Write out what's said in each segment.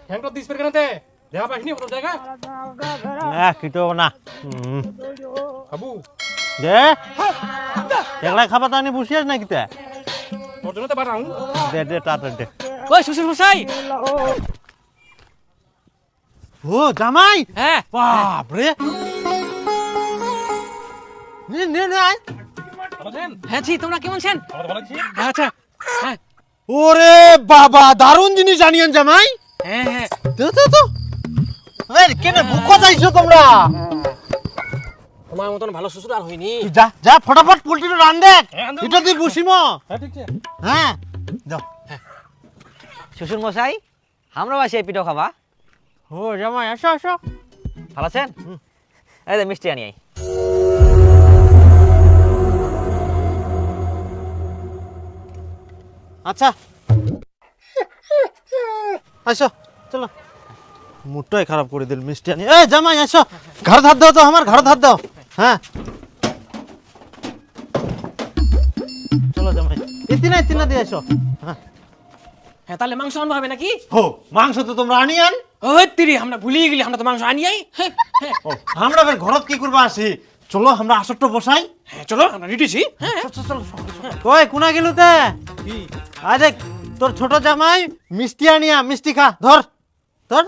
হ্যাংটো this পেরে কেনতে দেখা পাইনি কত জায়গা কিটো না বাবু দে একলা খাবা তানি বসিয়াস না কিতা তোর জন্য তো বাড়াও দে দে তাড়াতাড়ি দে ওই শ্বশুর মশাই ও জামাই হ্যাঁ বাপ রে নে নে নে আয় বলেন হ্যাঁ জি তোমরা কেমন আছেন ভালো আছি আচ্ছা হ্যাঁ ওরে বাবা দারুণ জিনিস আনিয়েন জামাই হ্যাঁ হ্যাঁ দে দে তো এই কেনে ভুকো যাইছো তোমরা তোমার মতন ভালো শ্বশুর আর হয়নি তুই যা যা ফটাফট পোল্ট্রিটা রান দে এটা তুই বসিমো হ্যাঁ ঠিক আছে হ্যাঁ যাও শ্বশুর মশাই আমরা বাসি পিঠো খাবা ও জামাই আসো আসো ভালো আছেন এই যে মিষ্টি আনি আই আচ্ছা আসো চলো মুডটাই খারাপ করে দিল মিষ্টি আনি এই জামাই আসো ঘর ধার দাও তো আমার ঘর ধার দাও হ্যাঁ চলো জামাই ইতিনা দিয়ে আসো হ্যাঁ হ্যাঁ তাহলে মাংস আনবো হবে নাকি হো মাংস তো তোমরা আনিয়ান ওই তিরি আমরা ভুলিয়ে গেলি আমরা তো মাংস আনি আই হ্যাঁ হ্যাঁ ও আমরা বের ঘরত কি করবা আসি চলো আমরা আসরটা বসাই হ্যাঁ চলো আমরা রেডিছি হ্যাঁ চলো ওই কোনা গেলু তে কি আরে তোর ছোট জামাই মিষ্টি আনিয়া মিষ্টি খা ধর ধর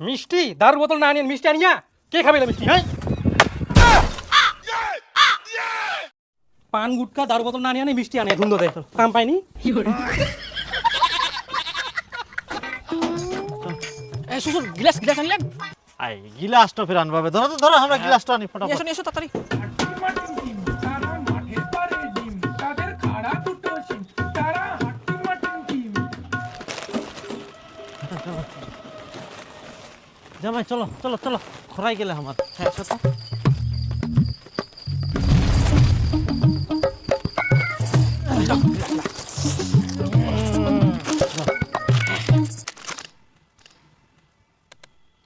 মিষ্টি দারুর বোতল না আনিয়ে মিষ্টি আনিয়া কে খাবে না মিষ্টি এই, পান গুটকা দারু বোতল না আনিয়ে মিষ্টি আনিয়ে ধুন্দো দে কাম পাইনি এই শ্বশুর গ্লাস গ্লাস আনলেন আই গিলাসটা ফের আনবাবে ধরো তো ধরো আমরা গিলাসটা আনি ফটাফট এসো এসো তাড়াতাড়ি জামাই চলো চলো চলো খরাই গেলে আমার হ্যাঁ সত্য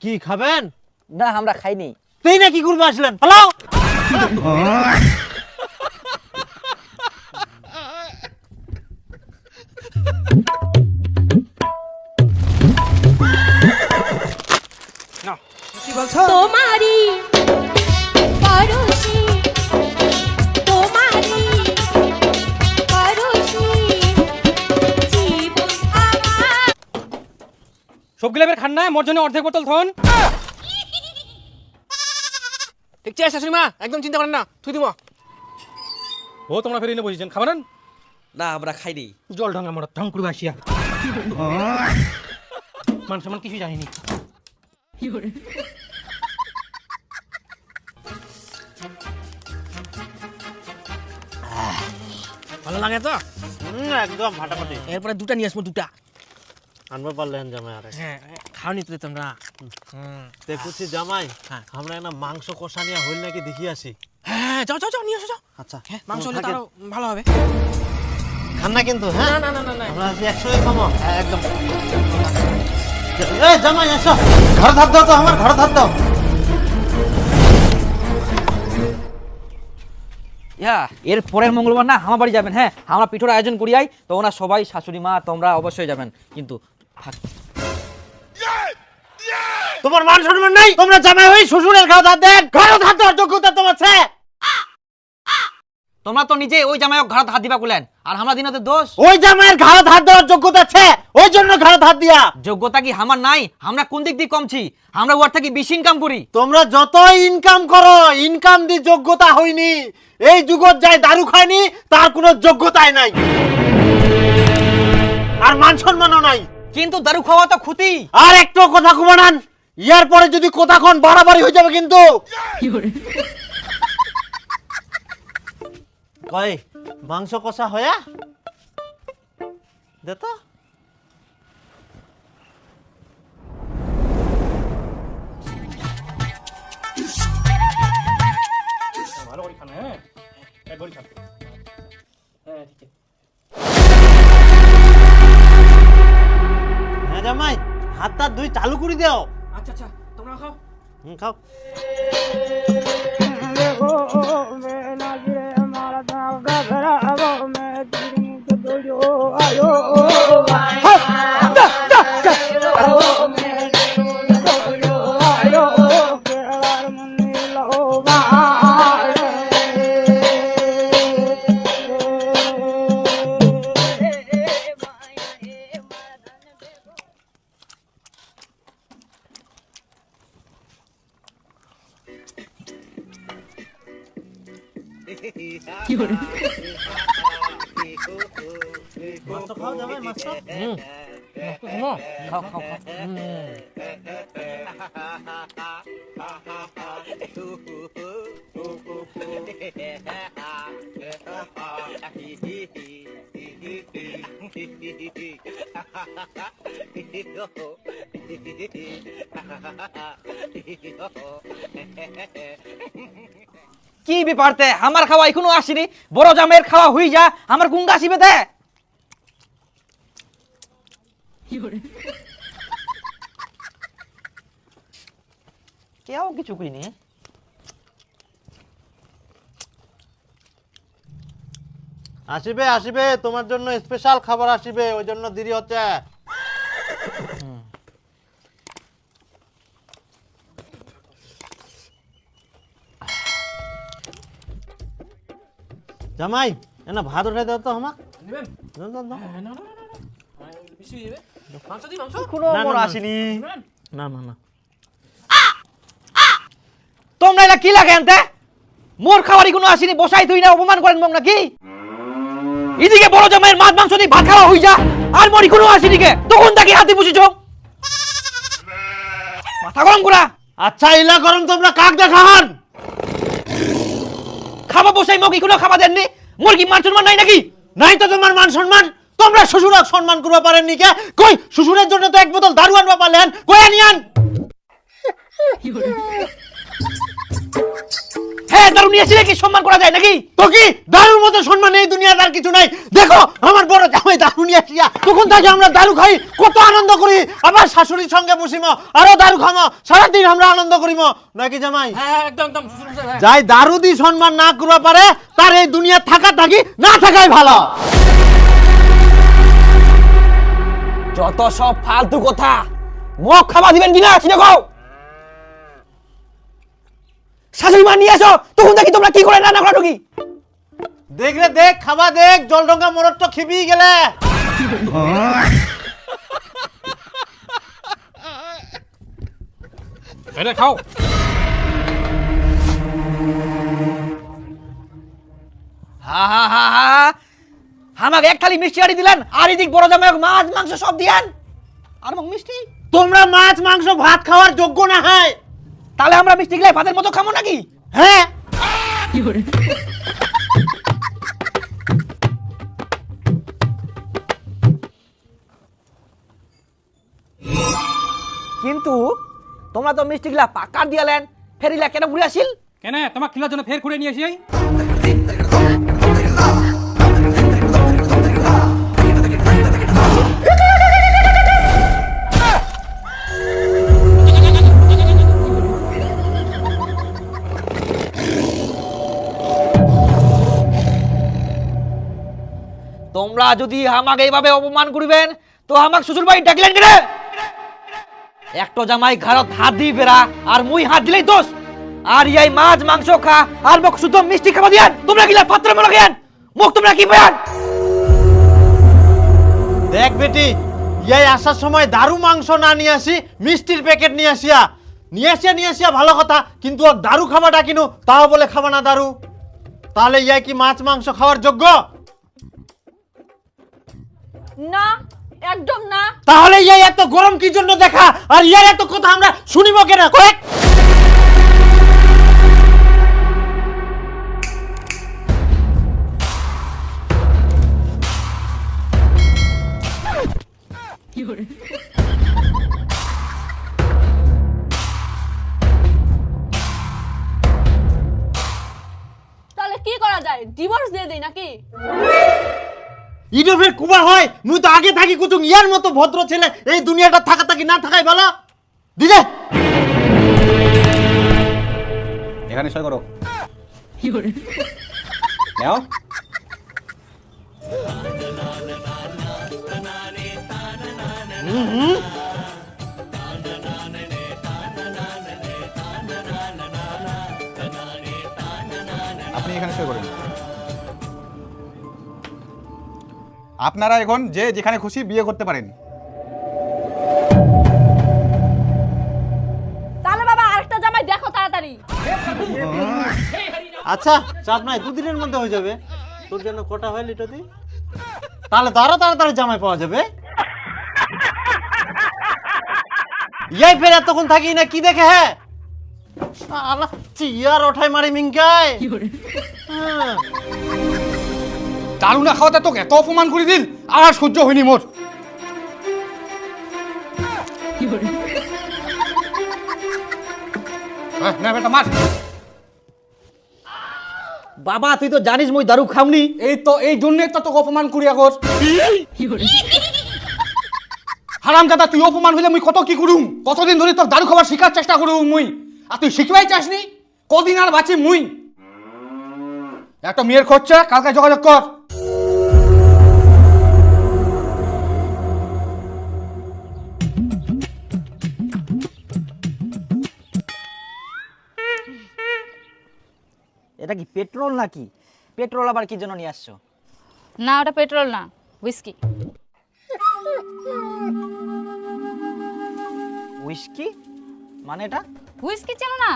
কি খাবেন না আমরা খাইনি তুই না কি করবে আসলেন পালাও কি বলছো তোমারি পরশি তোমারি পরশি জীবন আমার সবগুলো বের খান না মোর জন্য অর্ধেক বোতল থন ঠিক আছে শাশুড়ি মা একদম চিন্তা করেন না তুই দিব ও তোমরা ফের এনে বসেছেন খাবেন না আমরা খাইনি জল ঢঙ্গা মোড়া ঢং করে আসিয়া মান সম্মান কিছুই জানিনি ভালো লাগে তো একদম ফাটাফাটি এরপরে দুটা নিয়ে আসবো দুটা আনবো পারলেন জামাই আরে হ্যাঁ খাওনি তো তোমরা দেখুছি জামাই হ্যাঁ। আমরা একটা মাংস কষা নিয়ে হইল নাকি দেখি আসি হ্যাঁ যাও যাও যাও নিয়ে আসো যাও আচ্ছা হ্যাঁ মাংস হলে তো আরো ভালো হবে খান না কিন্তু হ্যাঁ না না না না আমরা আজ একসঙ্গে খাবো হ্যাঁ একদম এই জামাই আসো ঘর ধার দাও তো আমার ঘর ধার দাও ইয়া এর পরের মঙ্গলবার না আমার বাড়ি যাবেন হ্যাঁ আমরা পিঠোর আয়োজন করি আই তো ওনা সবাই শাশুড়ি মা তোমরা অবশ্যই যাবেন কিন্তু তোমার মান সম্মান নাই তোমরা জামাই হই শ্বশুরের ঘর ধার দেন ঘর ধার দেওয়ার যোগ্যতা তোমার আছে তোমরা তো নিজে ওই জামাইক ঘর হাত দিবা কুলেন আর আমরা দিনতে দোষ ওই জামাইয়ের ঘর ধার দেওয়ার যোগ্যতা আছে ওই জন্য ঘর ধার দিয়া যোগ্যতা কি আমার নাই আমরা কোন দিক দিয়ে কমছি আমরা ওর থেকে বেশি ইনকাম করি তোমরা যতই ইনকাম করো ইনকাম দি যোগ্যতা হয়নি এই যুগত যাই দারু খায়নি তার কোনো যোগ্যতাই নাই আর মান সম্মানও নাই কিন্তু দারু খাওয়া তো ক্ষতি আর একটু কথা কমানান ইয়ার পরে যদি কথা কোন বাড়াবাড়ি হয়ে যাবে কিন্তু কই মাংস কষা হয়া দে তো ভালো করে খান হ্যাঁ একবারই খান হ্যাঁ ঠিক আছে হ্যাঁ জামাই হাতটা দুই চালু করে দাও আচ্ছা আচ্ছা তোমরা খাও খাও আয়ো মাছ খাও জামাই, মাছ খাও। খাও খাও খাও। কি ব্যাপারতে আমার খাওয়া এখনো আসেনি, বড় জামাইয়ের খাওয়া হই যা, আমার গুঙ্গা আসিবে দে। কেউ কিছু কইনি। আসিবে আসিবে, তোমার জন্য স্পেশাল খাবার আসিবে, ওই জন্য দেরি হচ্ছে। জামাই এনা ভাত উঠাই দাও তো আমাক। নেবেন? দাও, দাও, দাও। না না না না না। বেশি হয়ে যাবে। মাংস দিই মাংস। কোনো না, মোর না, না। আসেনি। নেবেন? না না না, তোমরা এটা কি লাগে আনতে? মোর খাওয়ারই কোনো আসেনি, বসাই তুই না অপমান করেন মগ নাকি? এদিকে বড় জামাইয়ের মাছ মাংস দিয়ে ভাত খাওয়া হই যা, আর মরি কোনো আসেনি কে? তখন তাকে হাতে বসেছ, মাথা গরম করা। আচ্ছা ইলা গরম তোমরা কাক দেখান। খাওয়া বসাই মগ কোনো খাওয়া দেননি, মোর কি মান সম্মান নাই নাকি? নাই তো তোমার মান সম্মান? তোমরা শ্বশুরক সম্মান করবা পারেননি কে? কই শ্বশুরের জন্য তো এক বোতল দারু আনবা পারলেন, কই আনিয়ান? হ্যাঁ দারু নিয়ে আসলে কি সম্মান করা যায় নাকি? তো কি দারুর মতো সম্মান এই দুনিয়াতে আর কিছু নাই? দেখো আমার বড় জামাই দারু নিয়ে আসিয়া তখন থেকে আমরা দারু খাই, কত আনন্দ করি। আবার শাশুড়ির সঙ্গে বসিম, আরো দারু খামো, সারাদিন আমরা আনন্দ করিম নাকি জামাই? হ্যাঁ একদম একদম শ্বশুর মশাই, হ্যাঁ। যাই দারু দি সম্মান না করবা পারে তার এই দুনিয়া থাকা থাকি না থাকাই ভালো। যত সব ফালতু কথা, মগ খাওয়া দিবেন কিনা কিনে খাও। শাশুড়ি মা নিয়ে আসো, তখন দেখি তোমরা কি করে রান্না করো কি? দেখ রে দেখ, খাবা দেখ, জলডঙ্গা মোরট তো খিবি গেলে। এটা খাও। হা হা হা হা, আমাকে এক থালি মিষ্টি আড়ি দিলেন, আর এদিক বড় জামাই মাছ মাংস সব দিয়েন, আর মগ মিষ্টি। তোমরা মাছ মাংস ভাত খাওয়ার যোগ্য না হয়। তাহলে আমরা মিষ্টি গিলাই ভাতের মতো খাবো নাকি? হ্যাঁ কিন্তু তোমরা তো মিষ্টি গিলা পাকার দিয়ালেন, ফেরিলা কেন ঘুরে আসিল? কেন তোমার খিলার জন্য ফের ঘুরে নিয়ে আসি? তোমরা যদি আমাকে এইভাবে অপমান করিবেন তো আমাকে শ্বশুর বাড়ি ডাকলেন কেন? একটা জামাই ঘরত হাত দিই বেড়া, আর মুই হাত দিলেই দোষ। আর ইয়াই মাছ মাংস খা, আর মোক শুধু মিষ্টি খাওয়া দিয়ান। তোমরা গিলা পাত্র মনে গেন, মুখ তোমরা কি পেয়ান? দেখ বেটি, ইয়াই আসার সময় দারু মাংস না নিয়ে আসি, মিষ্টির প্যাকেট নিয়ে আসিয়া ভালো কথা, কিন্তু ওর দারু খাবাটা কিনু তাও বলে খাবা না দারু। তাহলে ইয়াই কি মাছ মাংস খাওয়ার যোগ্য? না, একদম না। তাহলে ইয়াই এত গরম কি জন্য দেখা, আর ইয়ার এত কথা আমরা শুনিব কেন? কয়েক তাহলে কি করা যায়? ডিভোর্স দিয়ে দেই নাকি? ইডোফের কুবা হয়, মুই তো আগে থাকি কুতুম ইয়ার মতো ভদ্র ছেলে এই দুনিয়াটা থাকা থাকি না থাকাই ভালো। দিলে এখানে সই করো। নাও। আপনি এখানে সই করেন। আপনারা এখন যে যেখানে খুশি বিয়ে করতে পারেন। তাহলে বাবা আরেকটা জামাই দেখো তাড়াতাড়ি। এই হারি যাও। আচ্ছা চাপ নাই, 2 দিনের মধ্যে হয়ে যাবে। তোর জন্য কটা হয় লিটাদি? তাহলে তো আরো তাড়াতাড়ি জামাই পাওয়া যাবে। ইয়াই ফের এতক্ষণ থাকি না কি দেখে? হ্যাঁ আলা চিয়ার ওঠাই মারি মিঙ্কাই। হ্যাঁ। দারু না খাওয়াতে তোকে এত অপমান করে দিল, আর সহ্য হয়নি মোর। না বেটা মার। বাবা তুই তো জানিস মুই দারু খামনি। এই তো এই জন্য তো তোকে অপমান করি আগর। হারাম দাদা, তুই অপমান হইলে মুই কত কি করুম, কতদিন ধরে তোর দারু খাবার শিখার চেষ্টা করুম মুই, আর তুই শিখবাই চাসনি। কদিন আর বাঁচি মুই? একটা মেয়ের খরচা, কালকে যোগাযোগ কর। এটা কি পেট্রোল নাকি? পেট্রোল আবার কি জন্য নিয়ে আসছো? না ওটা পেট্রোল না, হুইস্কি। হুইস্কি মানে এটা? হুইস্কি চেনো না?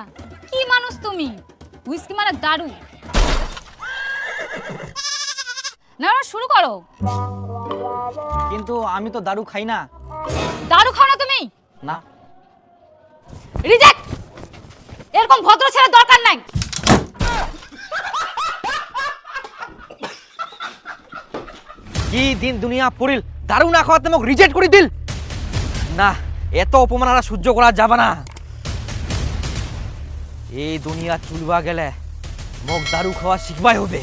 কি মানুষ তুমি? হুইস্কি মানে দারু। না না শুরু করো। কিন্তু আমি তো দারু খাই না। দারু খাও না তুমি? না। রিজেক্ট। এরকম ভদ্র ছেলে দরকার নাই। কি দিন দুনিয়া পড়িল, দারু না খাওয়াতে মোক রিজেক্ট করে দিল। না, এত অপমান আর সহ্য করা যাবে না। এই দুনিয়া চুলবা গেলে মোক দারু খাওয়া শিখবাই হবে।